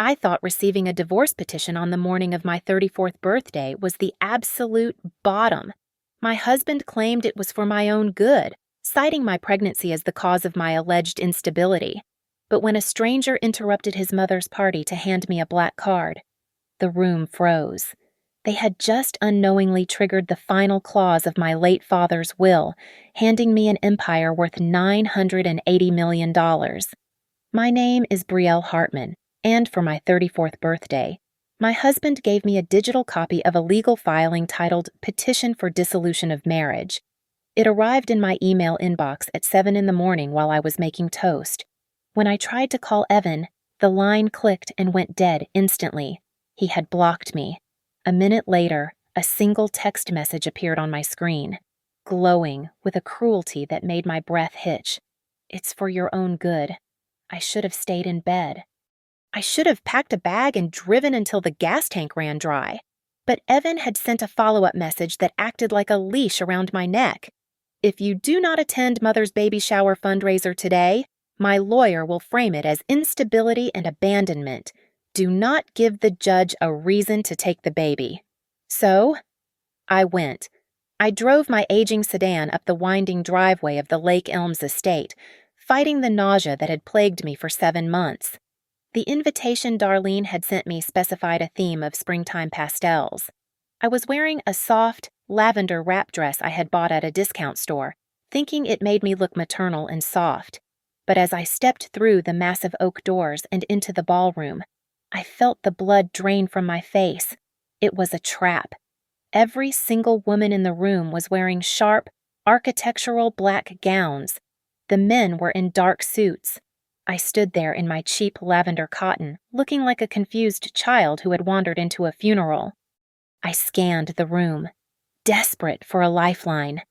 I thought receiving a divorce petition on the morning of my 34th birthday was the absolute bottom. My husband claimed it was for my own good, citing my pregnancy as the cause of my alleged instability. But when a stranger interrupted his mother's party to hand me a black card, the room froze. They had just unknowingly triggered the final clause of my late father's will, handing me an empire worth $980 million. My name is Brielle Hartman, and for my 34th birthday, my husband gave me a digital copy of a legal filing titled Petition for Dissolution of Marriage. It arrived in my email inbox at 7 in the morning while I was making toast. When I tried to call Evan, the line clicked and went dead instantly. He had blocked me. A minute later, a single text message appeared on my screen, glowing with a cruelty that made my breath hitch. It's for your own good. I should have stayed in bed. I should have packed a bag and driven until the gas tank ran dry. But Evan had sent a follow-up message that acted like a leash around my neck. If you do not attend Mother's baby shower fundraiser today, my lawyer will frame it as instability and abandonment. Do not give the judge a reason to take the baby. So, I went. I drove my aging sedan up the winding driveway of the Lake Elms estate, fighting the nausea that had plagued me for 7 months. The invitation Darlene had sent me specified a theme of springtime pastels. I was wearing a soft, lavender wrap dress I had bought at a discount store, thinking it made me look maternal and soft. But as I stepped through the massive oak doors and into the ballroom, I felt the blood drain from my face. It was a trap. Every single woman in the room was wearing sharp, architectural black gowns. The men were in dark suits. I stood there in my cheap lavender cotton, looking like a confused child who had wandered into a funeral. I scanned the room, desperate for a lifeline.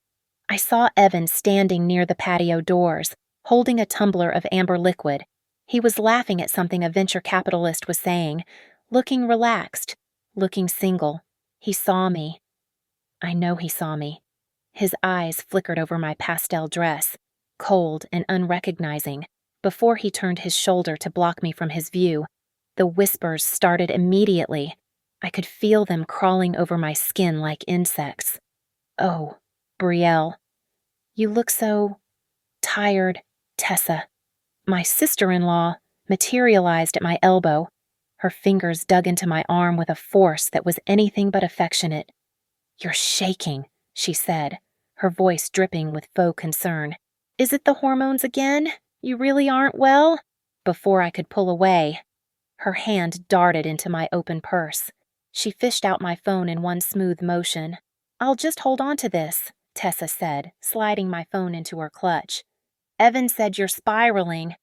I saw Evan standing near the patio doors, holding a tumbler of amber liquid. He was laughing at something a venture capitalist was saying, looking relaxed, looking single. He saw me. I know he saw me. His eyes flickered over my pastel dress, cold and unrecognizing. Before he turned his shoulder to block me from his view, the whispers started immediately. I could feel them crawling over my skin like insects. Oh, Brielle, you look so tired, Tessa. My sister-in-law materialized at my elbow. Her fingers dug into my arm with a force that was anything but affectionate. You're shaking, she said, her voice dripping with faux concern. Is it the hormones again? You really aren't well? Before I could pull away, her hand darted into my open purse. She fished out my phone in one smooth motion. I'll just hold on to this, Tessa said, sliding my phone into her clutch. Evan said you're spiraling.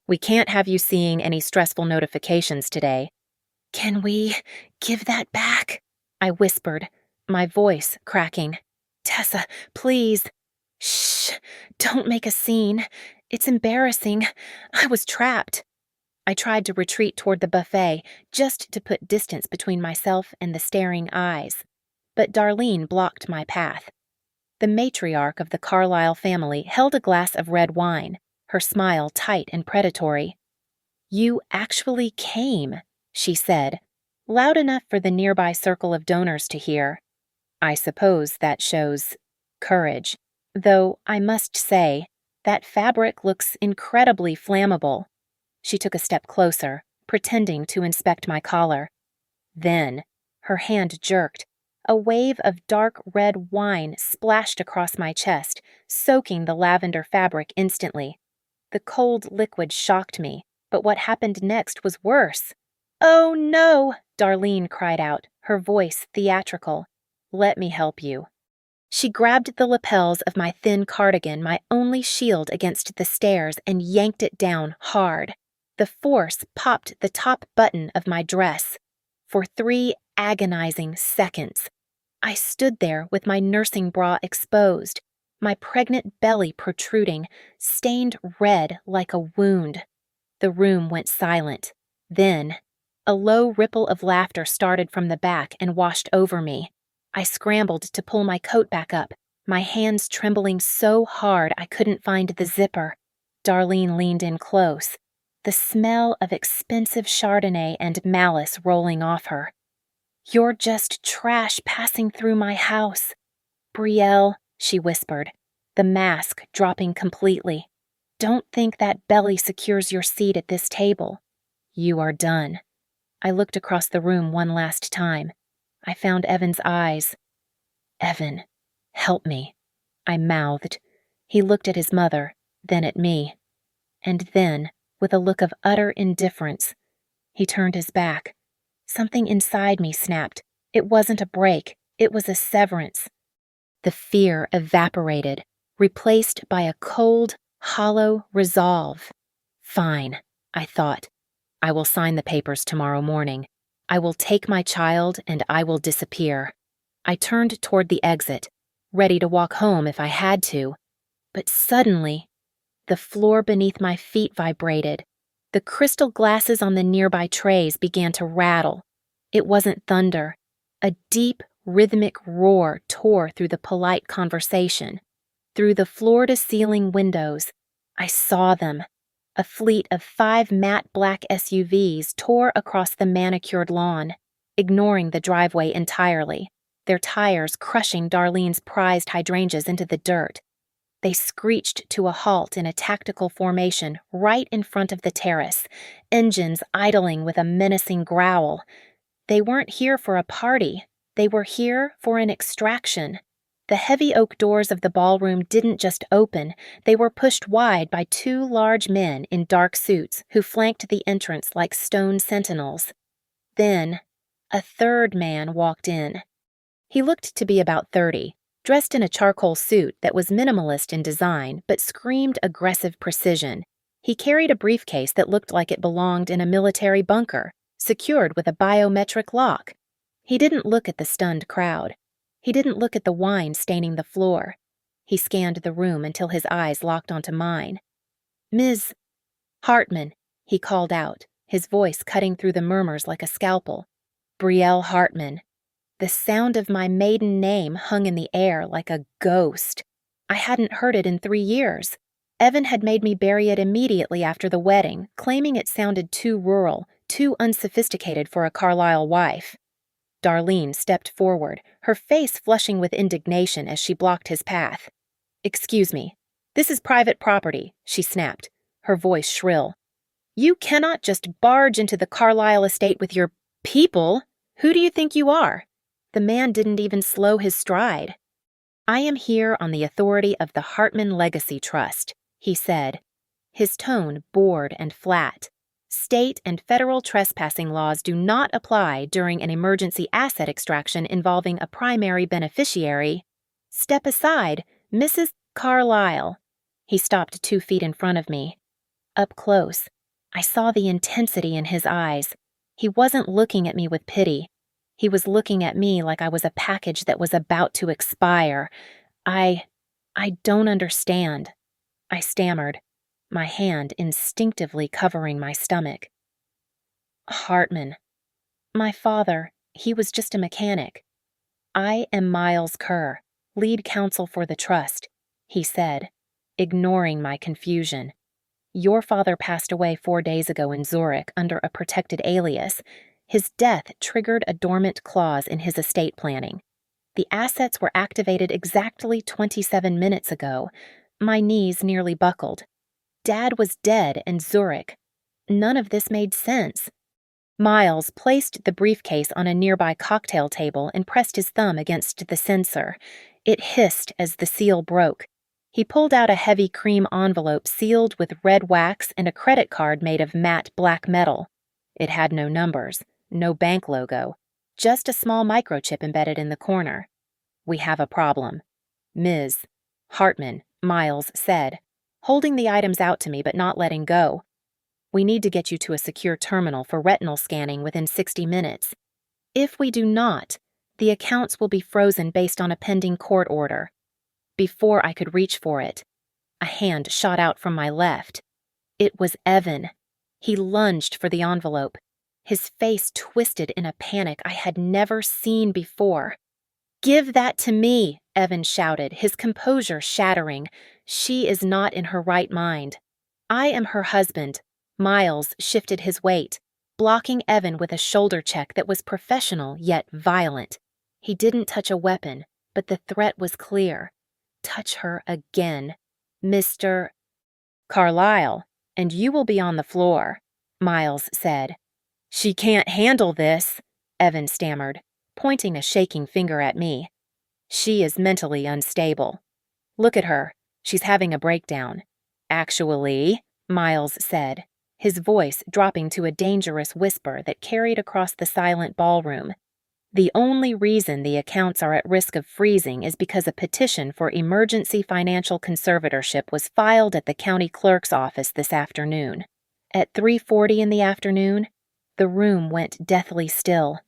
We can't have you seeing any stressful notifications today. Can we give that back? I whispered, my voice cracking. Tessa, please. Shh, don't make a scene. It's embarrassing. I was trapped. I tried to retreat toward the buffet, just to put distance between myself and the staring eyes. But Darlene blocked my path. The matriarch of the Carlyle family held a glass of red wine, her smile tight and predatory. You actually came, she said, loud enough for the nearby circle of donors to hear. I suppose that shows courage, though I must say, that fabric looks incredibly flammable. She took a step closer, pretending to inspect my collar. Then, her hand jerked. A wave of dark red wine splashed across my chest, soaking the lavender fabric instantly. The cold liquid shocked me, but what happened next was worse. Oh no, Darlene cried out, her voice theatrical. Let me help you. She grabbed the lapels of my thin cardigan, my only shield against the stairs, and yanked it down hard. The force popped the top button of my dress. For 3 agonizing seconds, I stood there with my nursing bra exposed, my pregnant belly protruding, stained red like a wound. The room went silent. Then, a low ripple of laughter started from the back and washed over me. I scrambled to pull my coat back up, my hands trembling so hard I couldn't find the zipper. Darlene leaned in close. the smell of expensive Chardonnay and malice rolling off her. "You're just trash passing through my house." "Brielle," she whispered, the mask dropping completely. "Don't think that belly secures your seat at this table. You are done." I looked across the room one last time. I found Evan's eyes. "Evan, help me," I mouthed. He looked at his mother, then at me. And then, with a look of utter indifference, he turned his back. Something inside me snapped. It wasn't a break, it was a severance. The fear evaporated, replaced by a cold, hollow resolve. "Fine," I thought. "I will sign the papers tomorrow morning. I will take my child and I will disappear." I turned toward the exit, ready to walk home if I had to. But suddenly, the floor beneath my feet vibrated. The crystal glasses on the nearby trays began to rattle. It wasn't thunder. A deep, rhythmic roar tore through the polite conversation. Through the floor-to-ceiling windows, I saw them. A fleet of 5 matte black SUVs tore across the manicured lawn, ignoring the driveway entirely, their tires crushing Darlene's prized hydrangeas into the dirt. They screeched to a halt in a tactical formation right in front of the terrace, engines idling with a menacing growl. They weren't here for a party. They were here for an extraction. The heavy oak doors of the ballroom didn't just open, they were pushed wide by 2 large men in dark suits who flanked the entrance like stone sentinels. Then, a third man walked in. He looked to be about 30, dressed in a charcoal suit that was minimalist in design but screamed aggressive precision. He carried a briefcase that looked like it belonged in a military bunker, secured with a biometric lock. He didn't look at the stunned crowd. He didn't look at the wine staining the floor. He scanned the room until his eyes locked onto mine. "Ms. Hartman," he called out, his voice cutting through the murmurs like a scalpel. "Brielle Hartman." The sound of my maiden name hung in the air like a ghost. I hadn't heard it in 3 years. Evan had made me bury it immediately after the wedding, claiming it sounded too rural, too unsophisticated for a Carlisle wife. Darlene stepped forward, her face flushing with indignation as she blocked his path. "Excuse me. This is private property," she snapped, her voice shrill. "You cannot just barge into the Carlisle estate with your people. Who do you think you are?" The man didn't even slow his stride. "I am here on the authority of the Hartman Legacy Trust," he said, his tone bored and flat. "State and federal trespassing laws do not apply during an emergency asset extraction involving a primary beneficiary. Step aside, Mrs. Carlisle." He stopped 2 feet in front of me. Up close, I saw the intensity in his eyes. He wasn't looking at me with pity. He was looking at me like I was a package that was about to expire. I don't understand," I stammered, my hand instinctively covering my stomach. "Hartman. My father, he was just a mechanic." "I am Miles Kerr, lead counsel for the trust," he said, ignoring my confusion. "Your father passed away 4 days ago in Zurich under a protected alias. His death triggered a dormant clause in his estate planning. The assets were activated exactly 27 minutes ago. My knees nearly buckled. Dad was dead in Zurich. None of this made sense." Miles placed the briefcase on a nearby cocktail table and pressed his thumb against the sensor. It hissed as the seal broke. He pulled out a heavy cream envelope sealed with red wax and a credit card made of matte black metal. It had no numbers, no bank logo, just a small microchip embedded in the corner. "We have a problem," Ms. Hartman, Miles said, holding the items out to me but not letting go. "We need to get you to a secure terminal for retinal scanning within 60 minutes. If we do not, the accounts will be frozen based on a pending court order." Before I could reach for it, a hand shot out from my left. It was Evan. He lunged for the envelope, his face twisted in a panic I had never seen before. "Give that to me," Evan shouted, his composure shattering. "She is not in her right mind. I am her husband, Miles shifted his weight, blocking Evan with a shoulder check that was professional yet violent. He didn't touch a weapon, but the threat was clear. Touch her again, Mr. Carlyle, and you will be on the floor, Miles said. She can't handle this, Evan stammered, pointing a shaking finger at me. She is mentally unstable. Look at her. She's having a breakdown. Actually, Miles said, his voice dropping to a dangerous whisper that carried across the silent ballroom. The only reason the accounts are at risk of freezing is because a petition for emergency financial conservatorship was filed at the county clerk's office this afternoon. At 3:40 in the afternoon, the room went deathly still.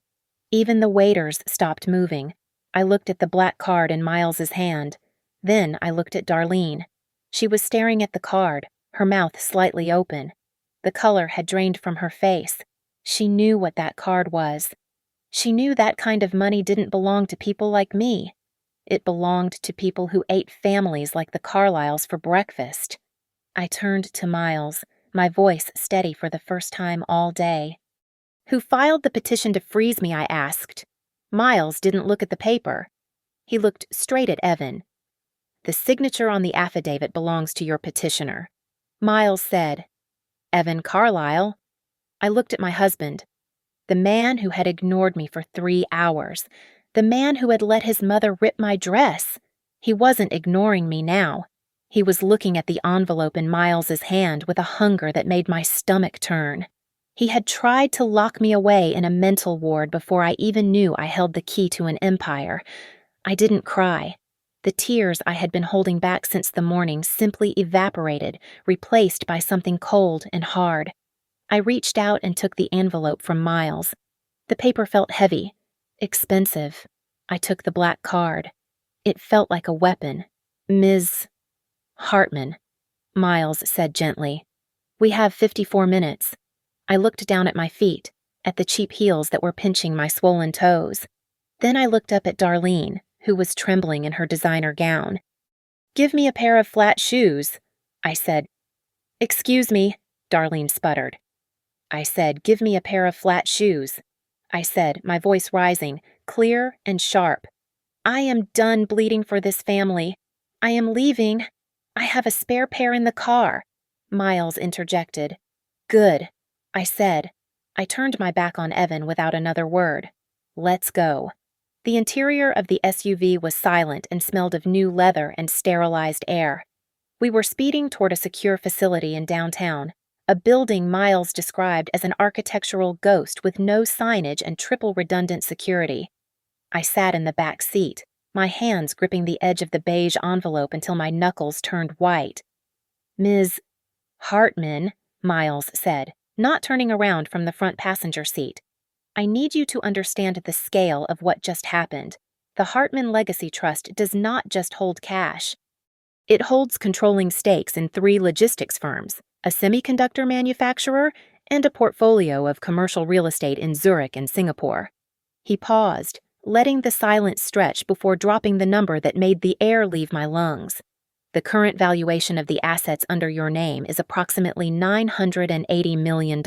Even the waiters stopped moving. I looked at the black card in Miles's hand. Then I looked at Darlene. She was staring at the card, her mouth slightly open. The color had drained from her face. She knew what that card was. She knew that kind of money didn't belong to people like me. It belonged to people who ate families like the Carlyles for breakfast. I turned to Miles, my voice steady for the first time all day. Who filed the petition to freeze me, I asked. Miles didn't look at the paper. He looked straight at Evan. The signature on the affidavit belongs to your petitioner. Miles said, Evan Carlyle. I looked at my husband. The man who had ignored me for 3 hours. The man who had let his mother rip my dress. He wasn't ignoring me now. He was looking at the envelope in Miles's hand with a hunger that made my stomach turn. He had tried to lock me away in a mental ward before I even knew I held the key to an empire. I didn't cry. The tears I had been holding back since the morning simply evaporated, replaced by something cold and hard. I reached out and took the envelope from Miles. The paper felt heavy, expensive. I took the black card. It felt like a weapon. Ms. Hartman, Miles said gently. We have 54 minutes. I looked down at my feet, at the cheap heels that were pinching my swollen toes. Then I looked up at Darlene, who was trembling in her designer gown. Give me a pair of flat shoes, I said. Excuse me, Darlene sputtered. I said, give me a pair of flat shoes. I said, my voice rising, clear and sharp. I am done bleeding for this family. I am leaving. I have a spare pair in the car, Miles interjected. Good, I said. I turned my back on Evan without another word. Let's go. The interior of the SUV was silent and smelled of new leather and sterilized air. We were speeding toward a secure facility in downtown, a building Miles described as an architectural ghost with no signage and triple redundant security. I sat in the back seat, my hands gripping the edge of the beige envelope until my knuckles turned white. Ms. Hartman, Miles said, not turning around from the front passenger seat. I need you to understand the scale of what just happened. The Hartman Legacy Trust does not just hold cash. It holds controlling stakes in 3 logistics firms, a semiconductor manufacturer, and a portfolio of commercial real estate in Zurich and Singapore. He paused, letting the silence stretch before dropping the number that made the air leave my lungs. The current valuation of the assets under your name is approximately $980 million.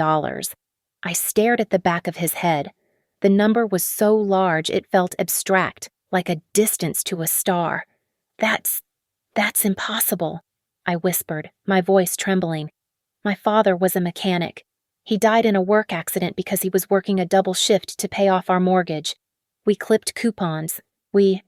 I stared at the back of his head. The number was so large it felt abstract, like a distance to a star. That's impossible, I whispered, my voice trembling. My father was a mechanic. He died in a work accident because he was working a double shift to pay off our mortgage. We clipped coupons. We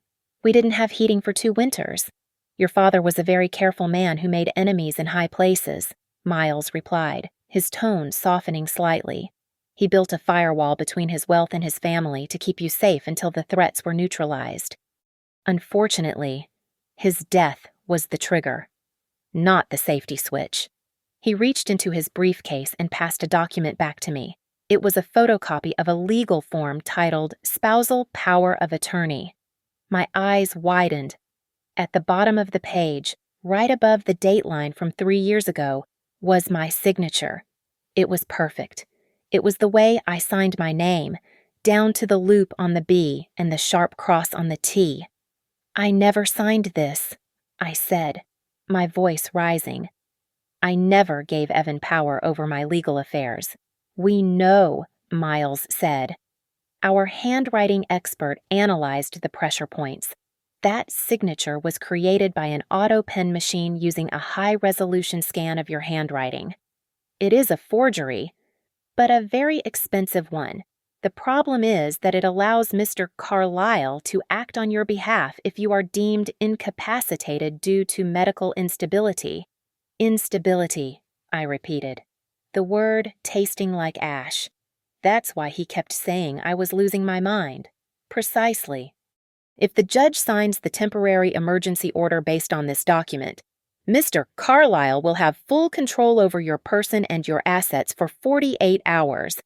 didn't have heating for 2 winters. Your father was a very careful man who made enemies in high places, Miles replied, his tone softening slightly. He built a firewall between his wealth and his family to keep you safe until the threats were neutralized. Unfortunately, his death was the trigger, not the safety switch. He reached into his briefcase and passed a document back to me. It was a photocopy of a legal form titled Spousal Power of Attorney. My eyes widened. At the bottom of the page, right above the date line from 3 years ago, was my signature. It was perfect. It was the way I signed my name, down to the loop on the B and the sharp cross on the T. I never signed this, I said, my voice rising. I never gave Evan power over my legal affairs. We know, Miles said. Our handwriting expert analyzed the pressure points. That signature was created by an auto pen machine using a high-resolution scan of your handwriting. It is a forgery, but a very expensive one. The problem is that it allows Mr. Carlyle to act on your behalf if you are deemed incapacitated due to medical instability. Instability, I repeated, the word tasting like ash. That's why he kept saying I was losing my mind. Precisely. If the judge signs the temporary emergency order based on this document, Mr. Carlyle will have full control over your person and your assets for 48 hours.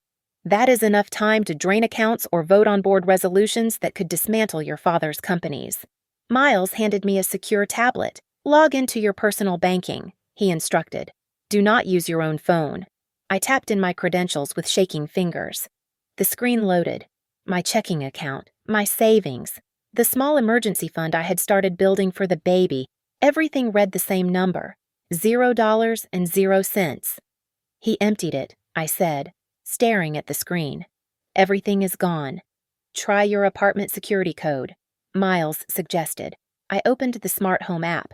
That is enough time to drain accounts or vote on board resolutions that could dismantle your father's companies. Miles handed me a secure tablet. Log into your personal banking, he instructed. Do not use your own phone. I tapped in my credentials with shaking fingers. The screen loaded. My checking account, my savings, the small emergency fund I had started building for the baby, everything read the same number, $0.00. He emptied it, I said, staring at the screen. Everything is gone. Try your apartment security code, Miles suggested. I opened the smart home app.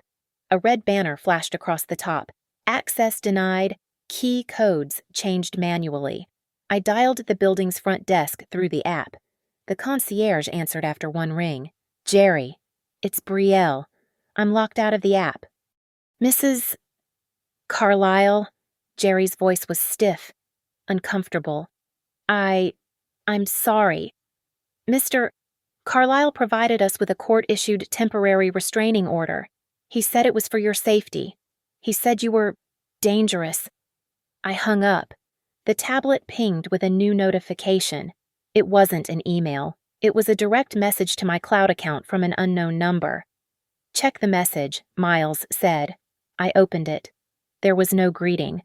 A red banner flashed across the top. Access denied. Key codes changed manually. I dialed the building's front desk through the app. The concierge answered after one ring. Jerry, it's Brielle. I'm locked out of the app. Mrs. Carlyle? Jerry's voice was stiff, uncomfortable. I'm sorry. Mr. Carlyle provided us with a court-issued temporary restraining order. He said it was for your safety. He said you were dangerous. I hung up. The tablet pinged with a new notification. It wasn't an email. It was a direct message to my cloud account from an unknown number. Check the message, Miles said. I opened it. There was no greeting.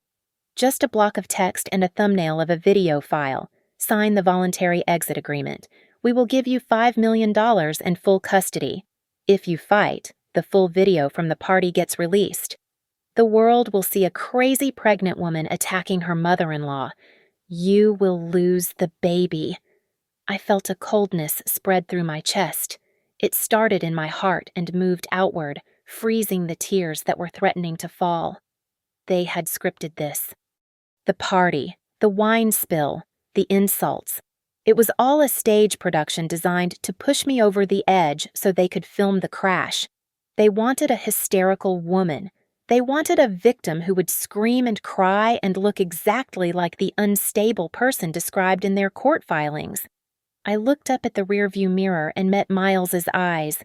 Just a block of text and a thumbnail of a video file. Sign the voluntary exit agreement. We will give you $5 million and full custody. If you fight, the full video from the party gets released. The world will see a crazy pregnant woman attacking her mother-in-law. You will lose the baby. I felt a coldness spread through my chest. It started in my heart and moved outward, freezing the tears that were threatening to fall. They had scripted this. The party, the wine spill, the insults. It was all a stage production designed to push me over the edge so they could film the crash. They wanted a hysterical woman. They wanted a victim who would scream and cry and look exactly like the unstable person described in their court filings. I looked up at the rearview mirror and met Miles's eyes.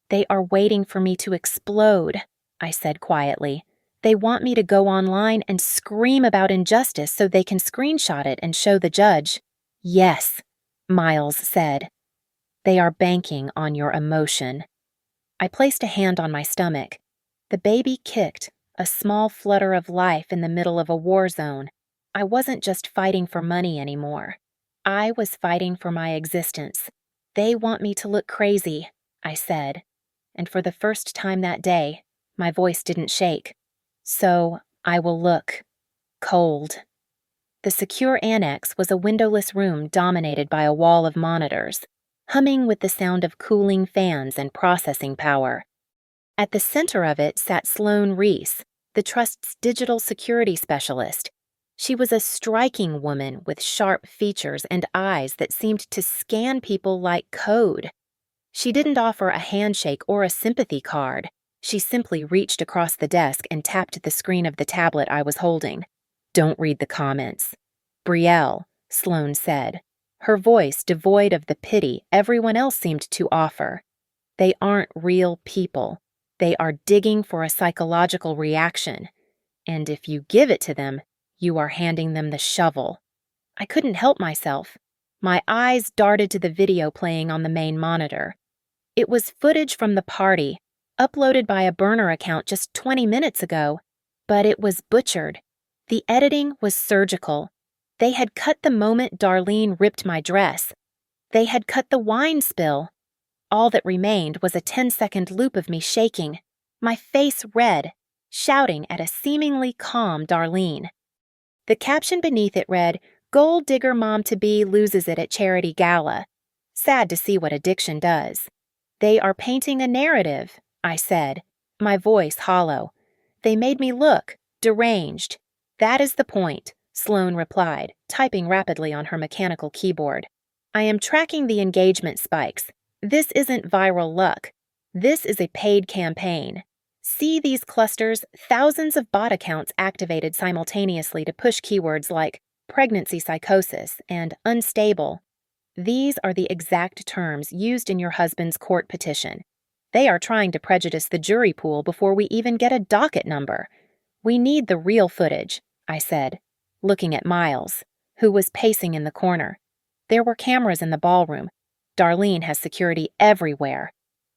They are waiting for me to explode, I said quietly. They want me to go online and scream about injustice so they can screenshot it and show the judge. Yes, Miles said. They are banking on your emotion. I placed a hand on my stomach. The baby kicked, a small flutter of life in the middle of a war zone. I wasn't just fighting for money anymore. I was fighting for my existence. They want me to look crazy, I said. And for the first time that day, my voice didn't shake. So I will look cold. The secure annex was a windowless room dominated by a wall of monitors, humming with the sound of cooling fans and processing power. At the center of it sat Sloane Reese, the trust's digital security specialist. She was a striking woman with sharp features and eyes that seemed to scan people like code. She didn't offer a handshake or a sympathy card. She simply reached across the desk and tapped the screen of the tablet I was holding. Don't read the comments. Brielle, Sloane said, her voice devoid of the pity everyone else seemed to offer. They aren't real people. They are digging for a psychological reaction. And if you give it to them, you are handing them the shovel. I couldn't help myself. My eyes darted to the video playing on the main monitor. It was footage from the party, uploaded by a burner account just 20 minutes ago, but it was butchered. The editing was surgical. They had cut the moment Darlene ripped my dress. They had cut the wine spill. All that remained was a 10-second loop of me shaking, my face red, shouting at a seemingly calm Darlene. The caption beneath it read, "Gold digger mom-to-be loses it at charity gala. Sad to see what addiction does." "They are painting a narrative," I said, my voice hollow. "They made me look deranged." "That is the point," Sloane replied, typing rapidly on her mechanical keyboard. "I am tracking the engagement spikes. This isn't viral luck. This is a paid campaign. See these clusters, thousands of bot accounts activated simultaneously to push keywords like pregnancy psychosis and unstable. These are the exact terms used in your husband's court petition. They are trying to prejudice the jury pool before we even get a docket number. We need the real footage," I said, looking at Miles, who was pacing in the corner. There were cameras in the ballroom. Darlene has security everywhere.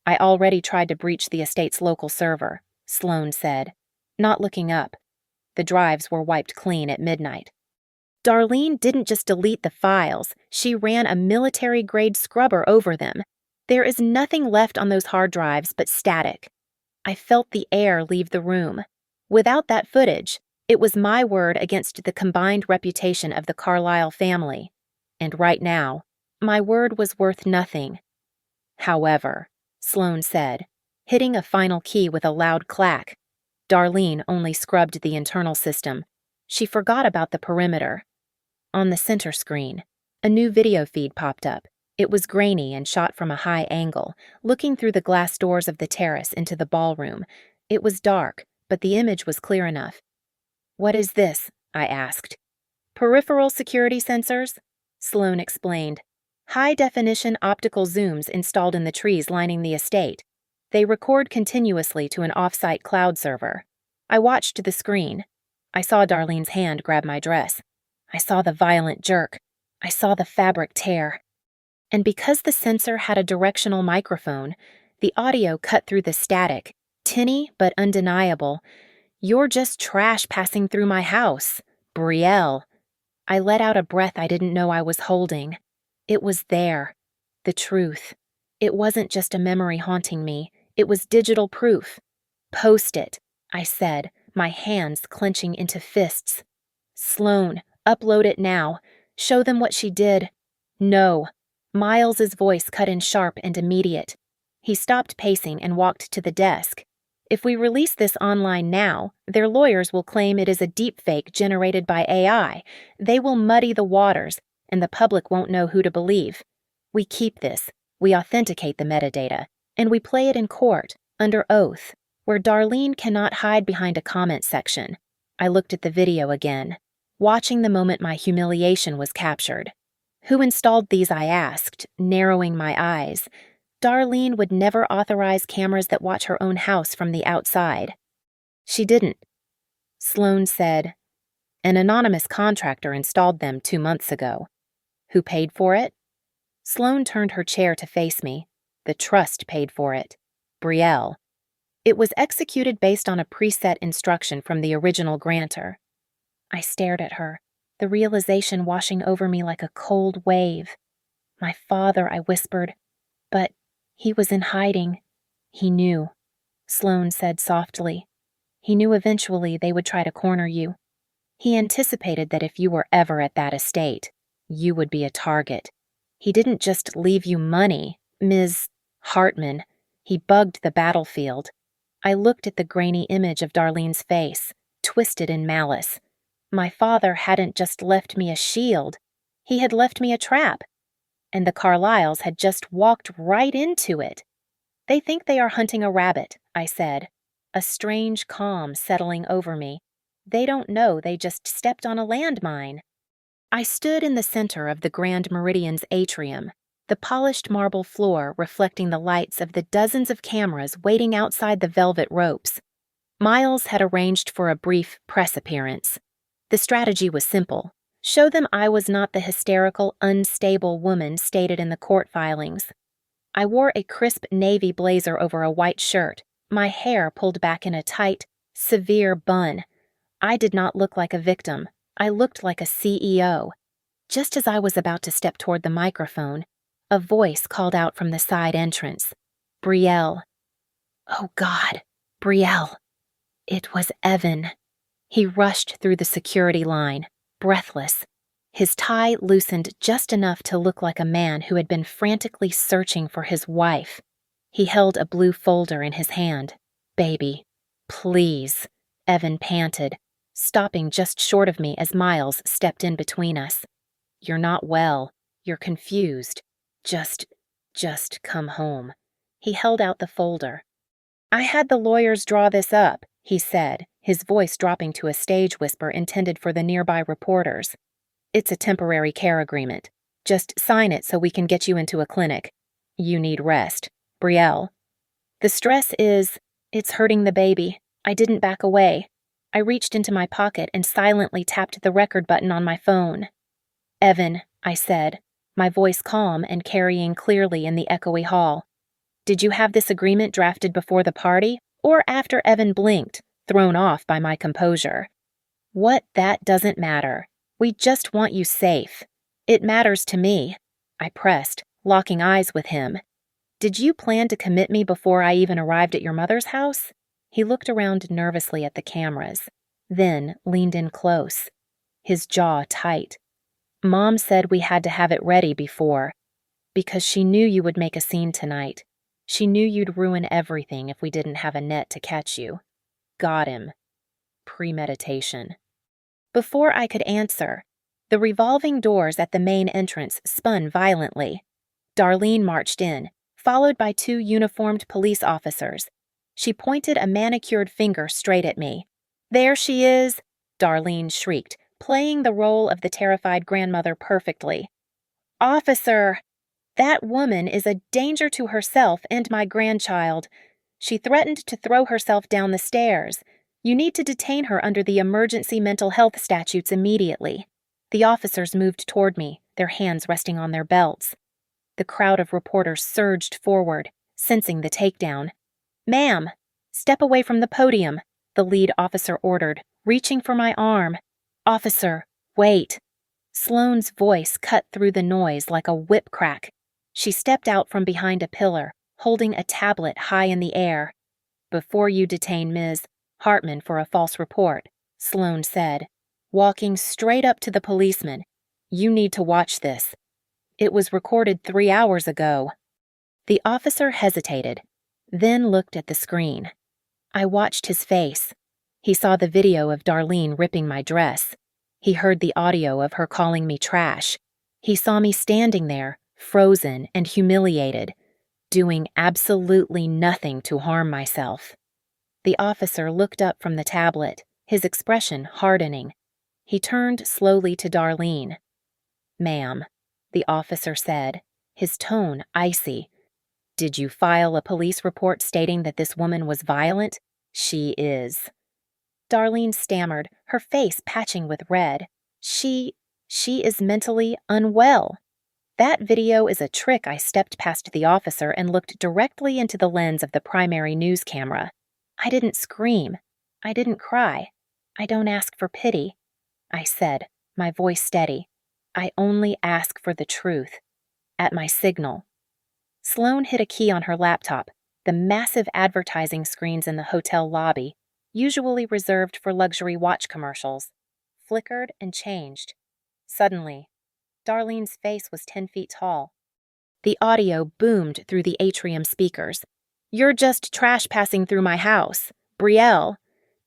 "I already tried to breach the estate's local server," Sloane said, not looking up. The drives were wiped clean at midnight. "Darlene didn't just delete the files, she ran a military-grade scrubber over them. There is nothing left on those hard drives but static." I felt the air leave the room. Without that footage, it was my word against the combined reputation of the Carlyle family. And right now, my word was worth nothing. "However," Sloane said, hitting a final key with a loud clack. Darlene only scrubbed the internal system. She forgot about the perimeter. On the center screen, a new video feed popped up. It was grainy and shot from a high angle, looking through the glass doors of the terrace into the ballroom. It was dark, but the image was clear enough. "What is this?" I asked. "Peripheral security sensors," Sloane explained. "High-definition optical zooms installed in the trees lining the estate. They record continuously to an off-site cloud server." I watched the screen. I saw Darlene's hand grab my dress. I saw the violent jerk. I saw the fabric tear. And because the sensor had a directional microphone, the audio cut through the static, tinny but undeniable. "You're just trash passing through my house, Brielle." I let out a breath I didn't know I was holding. It was there. The truth. It wasn't just a memory haunting me. It was digital proof. "Post it," I said, my hands clenching into fists. "Sloane, upload it now. Show them what she did." "No." Miles's voice cut in sharp and immediate. He stopped pacing and walked to the desk. "If we release this online now, their lawyers will claim it is a deepfake generated by AI. They will muddy the waters, and the public won't know who to believe. We keep this, we authenticate the metadata, and we play it in court, under oath, where Darlene cannot hide behind a comment section." I looked at the video again, watching the moment my humiliation was captured. "Who installed these?" I asked, narrowing my eyes. Darlene would never authorize cameras that watch her own house from the outside. "She didn't." Sloane said, "An anonymous contractor installed them 2 months ago." "Who paid for it?" Sloane turned her chair to face me. "The trust paid for it. Brielle. It was executed based on a preset instruction from the original grantor." I stared at her, the realization washing over me like a cold wave. "My father," I whispered. "But he was in hiding." "He knew," Sloane said softly. "He knew eventually they would try to corner you. He anticipated that if you were ever at that estate, you would be a target. He didn't just leave you money, Ms. Hartman. He bugged the battlefield." I looked at the grainy image of Darlene's face, twisted in malice. My father hadn't just left me a shield. He had left me a trap. And the Carlyles had just walked right into it. "They think they are hunting a rabbit," I said, a strange calm settling over me. "They don't know they just stepped on a landmine." I stood in the center of the Grand Meridian's atrium, the polished marble floor reflecting the lights of the dozens of cameras waiting outside the velvet ropes. Miles had arranged for a brief press appearance. The strategy was simple. Show them I was not the hysterical, unstable woman stated in the court filings. I wore a crisp navy blazer over a white shirt, my hair pulled back in a tight, severe bun. I did not look like a victim. I looked like a CEO. Just as I was about to step toward the microphone, a voice called out from the side entrance. "Brielle." Oh God, Brielle. It was Evan. He rushed through the security line, breathless. His tie loosened just enough to look like a man who had been frantically searching for his wife. He held a blue folder in his hand. "Baby, please," Evan panted, stopping just short of me as Miles stepped in between us. "You're not well. You're confused. Just come home." He held out the folder. "I had the lawyers draw this up," he said, his voice dropping to a stage whisper intended for the nearby reporters. "It's a temporary care agreement. Just sign it so we can get you into a clinic. You need rest. Brielle." "The stress it's hurting the baby." I didn't back away. I reached into my pocket and silently tapped the record button on my phone. "Evan," I said, my voice calm and carrying clearly in the echoey hall. "Did you have this agreement drafted before the party, or after?" Evan blinked, thrown off by my composure. That doesn't matter. We just want you safe." "It matters to me," I pressed, locking eyes with him. "Did you plan to commit me before I even arrived at your mother's house?" He looked around nervously at the cameras, then leaned in close, his jaw tight. "Mom said we had to have it ready before, because she knew you would make a scene tonight. She knew you'd ruin everything if we didn't have a net to catch you." Got him. Premeditation. Before I could answer, the revolving doors at the main entrance spun violently. Darlene marched in, followed by 2 uniformed police officers. She pointed a manicured finger straight at me. "There she is," Darlene shrieked, playing the role of the terrified grandmother perfectly. "Officer! That woman is a danger to herself and my grandchild. She threatened to throw herself down the stairs. You need to detain her under the emergency mental health statutes immediately." The officers moved toward me, their hands resting on their belts. The crowd of reporters surged forward, sensing the takedown. "Ma'am, step away from the podium," the lead officer ordered, reaching for my arm. "Officer, wait." Sloane's voice cut through the noise like a whip crack. She stepped out from behind a pillar, holding a tablet high in the air. "Before you detain Ms. Hartman for a false report," Sloane said, walking straight up to the policeman, "you need to watch this. It was recorded 3 hours ago." The officer hesitated, then looked at the screen. I watched his face. He saw the video of Darlene ripping my dress. He heard the audio of her calling me trash. He saw me standing there, frozen and humiliated, doing absolutely nothing to harm myself. The officer looked up from the tablet, his expression hardening. He turned slowly to Darlene. "Ma'am," the officer said, his tone icy. "Did you file a police report stating that this woman was violent?" "She is." Darlene stammered, her face patching with red. She is mentally unwell." That video is a trick. I stepped past the officer and looked directly into the lens of the primary news camera. I didn't scream. I didn't cry. I don't ask for pity. I said, my voice steady. I only ask for the truth. At my signal. Sloane hit a key on her laptop. The massive advertising screens in the hotel lobby, usually reserved for luxury watch commercials, flickered and changed. Suddenly, Darlene's face was 10 feet tall. The audio boomed through the atrium speakers. "You're just trash passing through my house. Brielle,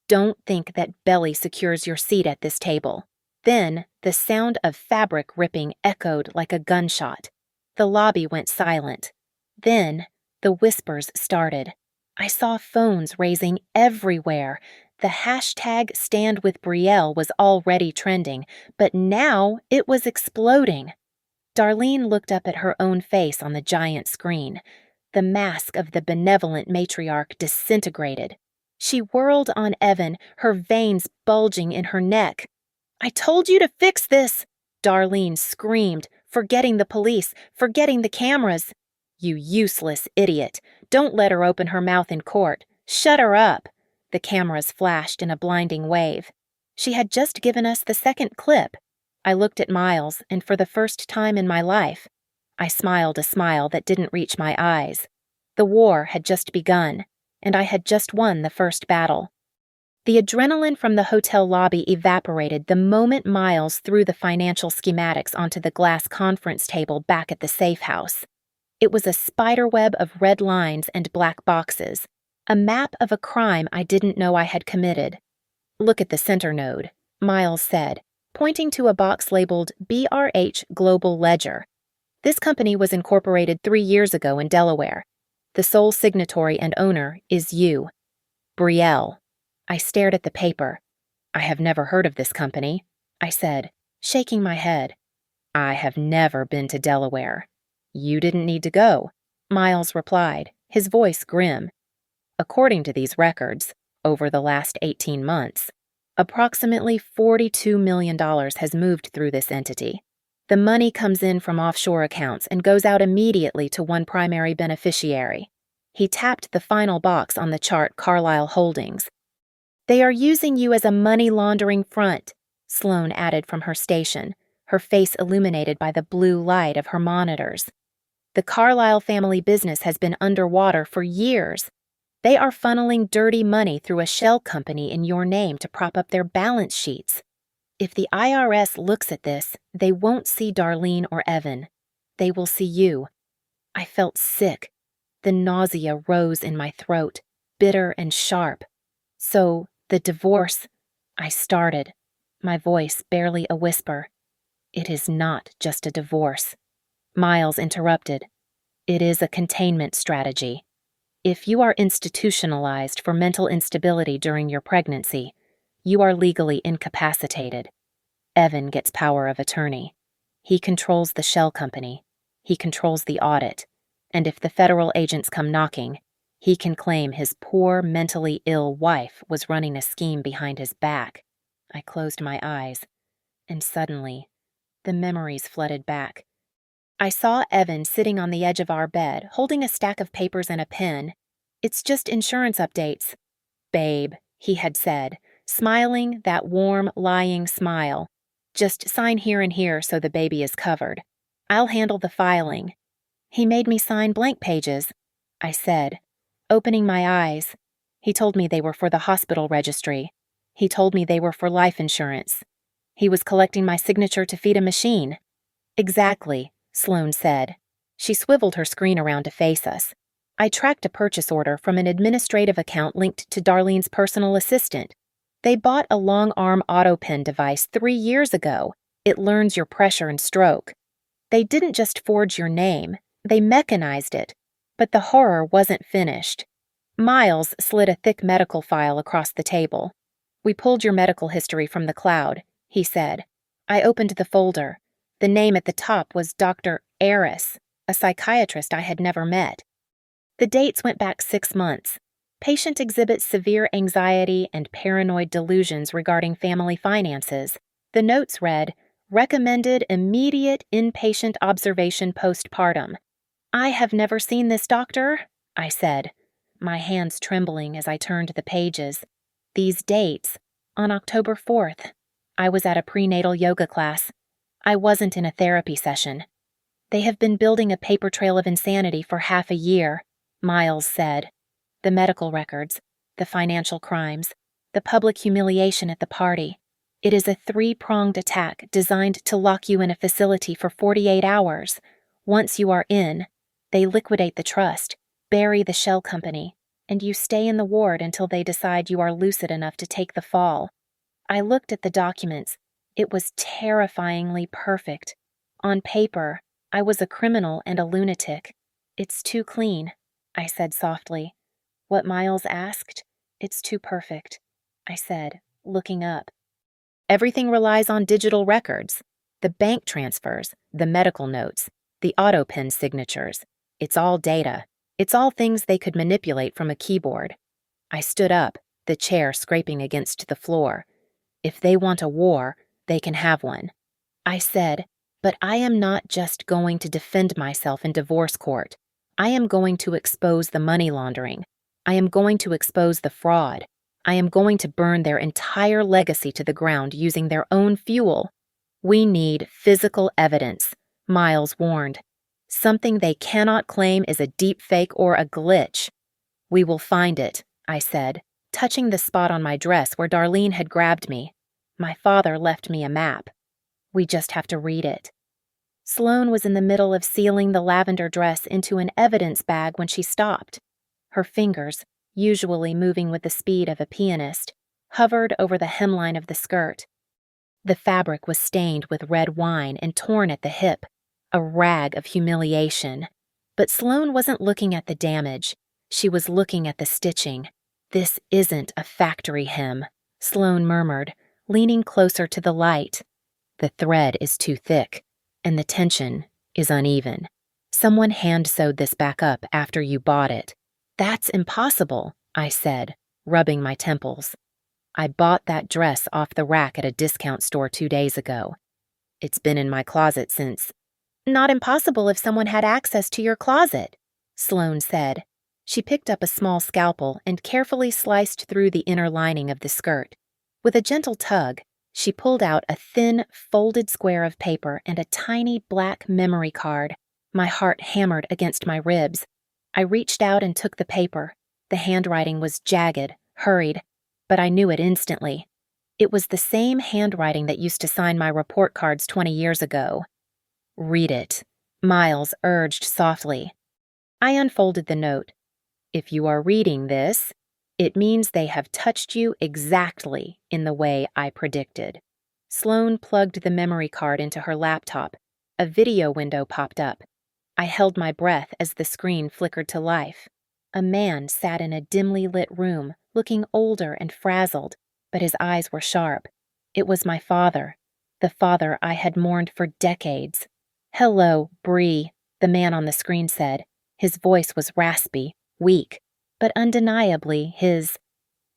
don't think that belly secures your seat at this table." Then, the sound of fabric ripping echoed like a gunshot. The lobby went silent. Then, the whispers started. I saw phones raising everywhere. The hashtag Stand with Brielle was already trending, but now it was exploding. Darlene looked up at her own face on the giant screen. The mask of the benevolent matriarch disintegrated. She whirled on Evan, her veins bulging in her neck. "I told you to fix this!" Darlene screamed, forgetting the police, forgetting the cameras. "You useless idiot. Don't let her open her mouth in court. Shut her up." The cameras flashed in a blinding wave. She had just given us the second clip. I looked at Miles, and for the first time in my life, I smiled a smile that didn't reach my eyes. The war had just begun, and I had just won the first battle. The adrenaline from the hotel lobby evaporated the moment Miles threw the financial schematics onto the glass conference table back at the safe house. It was a spiderweb of red lines and black boxes, a map of a crime I didn't know I had committed. "Look at the center node," Miles said, pointing to a box labeled BRH Global Ledger. "This company was incorporated 3 years ago in Delaware. The sole signatory and owner is you, Brielle." I stared at the paper. "I have never heard of this company," I said, shaking my head. "I have never been to Delaware." "You didn't need to go," Miles replied, his voice grim. "According to these records, over the last 18 months, approximately $42 million has moved through this entity. The money comes in from offshore accounts and goes out immediately to one primary beneficiary." He tapped the final box on the chart, Carlyle Holdings. "They are using you as a money laundering front," Sloan added from her station, her face illuminated by the blue light of her monitors. "The Carlyle family business has been underwater for years. They are funneling dirty money through a shell company in your name to prop up their balance sheets. If the IRS looks at this, they won't see Darlene or Evan. They will see you." I felt sick. The nausea rose in my throat, bitter and sharp. "So, the divorce," I started, my voice barely a whisper. "It is not just a divorce," Miles interrupted. "It is a containment strategy. If you are institutionalized for mental instability during your pregnancy, you are legally incapacitated. Evan gets power of attorney. He controls the shell company. He controls the audit. And if the federal agents come knocking, he can claim his poor, mentally ill wife was running a scheme behind his back." I closed my eyes, and suddenly, the memories flooded back. I saw Evan sitting on the edge of our bed, holding a stack of papers and a pen. "It's just insurance updates." "Babe," he had said, smiling that warm, lying smile. "Just sign here and here so the baby is covered. I'll handle the filing." "He made me sign blank pages," I said, opening my eyes. "He told me they were for the hospital registry. He told me they were for life insurance. He was collecting my signature to feed a machine." "Exactly," Sloan said. She swiveled her screen around to face us. "I tracked a purchase order from an administrative account linked to Darlene's personal assistant. They bought a long-arm auto-pen device 3 years ago. It learns your pressure and stroke. They didn't just forge your name, they mechanized it. But the horror wasn't finished." Miles slid a thick medical file across the table. "We pulled your medical history from the cloud," he said. I opened the folder. The name at the top was Dr. Aris, a psychiatrist I had never met. The dates went back 6 months. Patient exhibits severe anxiety and paranoid delusions regarding family finances. The notes read, "Recommended immediate inpatient observation postpartum." "I have never seen this doctor," I said, my hands trembling as I turned the pages. These dates, on October 4th, I was at a prenatal yoga class. I wasn't in a therapy session. "They have been building a paper trail of insanity for half a year," Miles said. "The medical records, the financial crimes, the public humiliation at the party. It is a 3-pronged attack designed to lock you in a facility for 48 hours. Once you are in, they liquidate the trust, bury the shell company, and you stay in the ward until they decide you are lucid enough to take the fall." I looked at the documents. It was terrifyingly perfect. On paper, I was a criminal and a lunatic. "It's too clean," I said softly. "What Miles asked, it's too perfect," I said, looking up. "Everything relies on digital records. The bank transfers, the medical notes, the auto-pen signatures. It's all data. It's all things they could manipulate from a keyboard." I stood up, the chair scraping against the floor. "If they want a war, they can have one." I said, "But I am not just going to defend myself in divorce court. I am going to expose the money laundering. I am going to expose the fraud. I am going to burn their entire legacy to the ground using their own fuel." "We need physical evidence," Miles warned. "Something they cannot claim is a deepfake or a glitch." "We will find it," I said, touching the spot on my dress where Darlene had grabbed me. My father left me a map. We just have to read it. Sloane was in the middle of sealing the lavender dress into an evidence bag when she stopped. Her fingers, usually moving with the speed of a pianist, hovered over the hemline of the skirt. The fabric was stained with red wine and torn at the hip, a rag of humiliation. But Sloane wasn't looking at the damage. She was looking at the stitching. "This isn't a factory hem," Sloane murmured, leaning closer to the light. "The thread is too thick, and the tension is uneven. Someone hand-sewed this back up after you bought it." "That's impossible," I said, rubbing my temples. "I bought that dress off the rack at a discount store 2 days ago. It's been in my closet since—" "Not impossible if someone had access to your closet," Sloane said. She picked up a small scalpel and carefully sliced through the inner lining of the skirt. With a gentle tug, she pulled out a thin, folded square of paper and a tiny black memory card. My heart hammered against my ribs. I reached out and took the paper. The handwriting was jagged, hurried, but I knew it instantly. It was the same handwriting that used to sign my report cards 20 years ago. "Read it," Miles urged softly. I unfolded the note. "If you are reading this, it means they have touched you exactly in the way I predicted." Sloane plugged the memory card into her laptop. A video window popped up. I held my breath as the screen flickered to life. A man sat in a dimly lit room, looking older and frazzled, but his eyes were sharp. It was my father, the father I had mourned for decades. "Hello, Bree," the man on the screen said. His voice was raspy, weak, but undeniably his.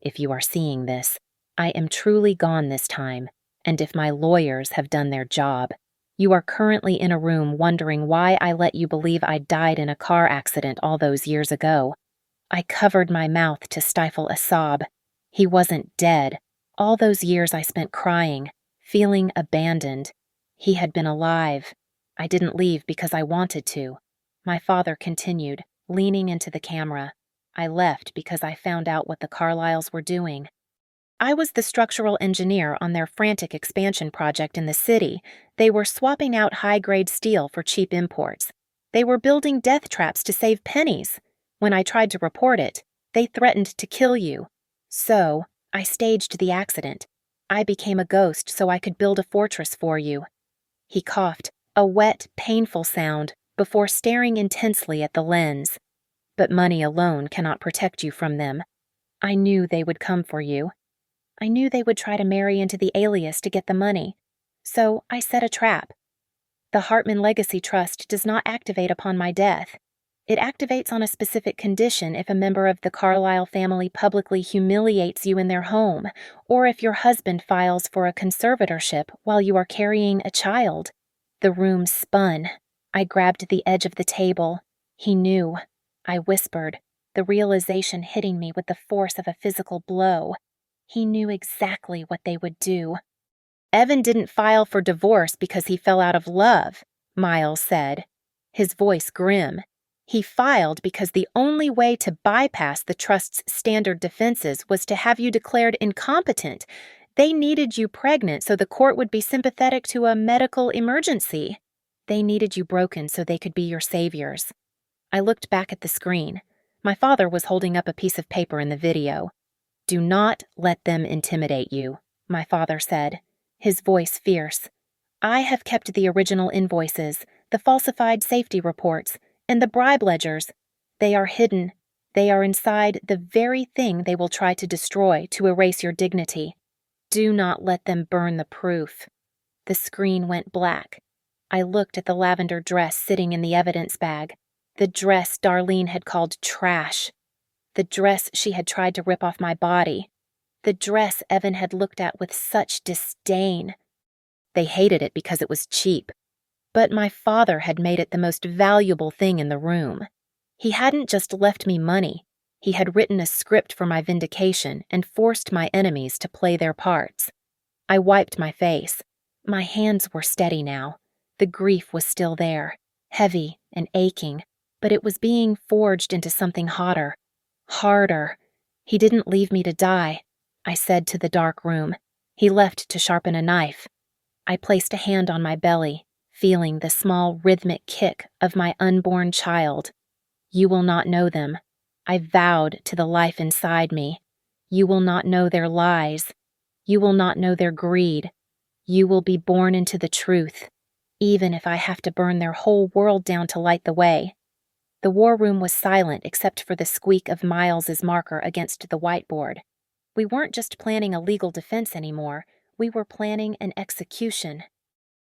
"If you are seeing this, I am truly gone this time, and if my lawyers have done their job. You are currently in a room wondering why I let you believe I died in a car accident all those years ago." I covered my mouth to stifle a sob. He wasn't dead. All those years I spent crying, feeling abandoned. He had been alive. I didn't leave because I wanted to. My father continued, leaning into the camera. "I left because I found out what the Carlyles were doing. I was the structural engineer on their frantic expansion project in the city. They were swapping out high-grade steel for cheap imports. They were building death traps to save pennies. When I tried to report it, they threatened to kill you. So, I staged the accident. I became a ghost so I could build a fortress for you." He coughed, a wet, painful sound, before staring intensely at the lens. "But money alone cannot protect you from them. I knew they would come for you. I knew they would try to marry into the alias to get the money. So I set a trap. The Hartman Legacy Trust does not activate upon my death. It activates on a specific condition if a member of the Carlyle family publicly humiliates you in their home, or if your husband files for a conservatorship while you are carrying a child." The room spun. I grabbed the edge of the table. "He knew," I whispered, the realization hitting me with the force of a physical blow. He knew exactly what they would do. "Evan didn't file for divorce because he fell out of love," Miles said, his voice grim. "He filed because the only way to bypass the trust's standard defenses was to have you declared incompetent. They needed you pregnant so the court would be sympathetic to a medical emergency. They needed you broken so they could be your saviors." I looked back at the screen. My father was holding up a piece of paper in the video. "Do not let them intimidate you," my father said, his voice fierce. "I have kept the original invoices, the falsified safety reports, and the bribe ledgers. They are hidden. They are inside the very thing they will try to destroy to erase your dignity. Do not let them burn the proof." The screen went black. I looked at the lavender dress sitting in the evidence bag, the dress Darlene had called trash, the dress she had tried to rip off my body, the dress Evan had looked at with such disdain. They hated it because it was cheap. But my father had made it the most valuable thing in the room. He hadn't just left me money. He had written a script for my vindication and forced my enemies to play their parts. I wiped my face. My hands were steady now. The grief was still there, heavy and aching, but it was being forged into something hotter. Harder. He didn't leave me to die, I said to the dark room. He left to sharpen a knife. I placed a hand on my belly, feeling the small rhythmic kick of my unborn child. You will not know them. I vowed to the life inside me. You will not know their lies. You will not know their greed. You will be born into the truth, even if I have to burn their whole world down to light the way. The war room was silent except for the squeak of Miles's marker against the whiteboard. We weren't just planning a legal defense anymore, we were planning an execution.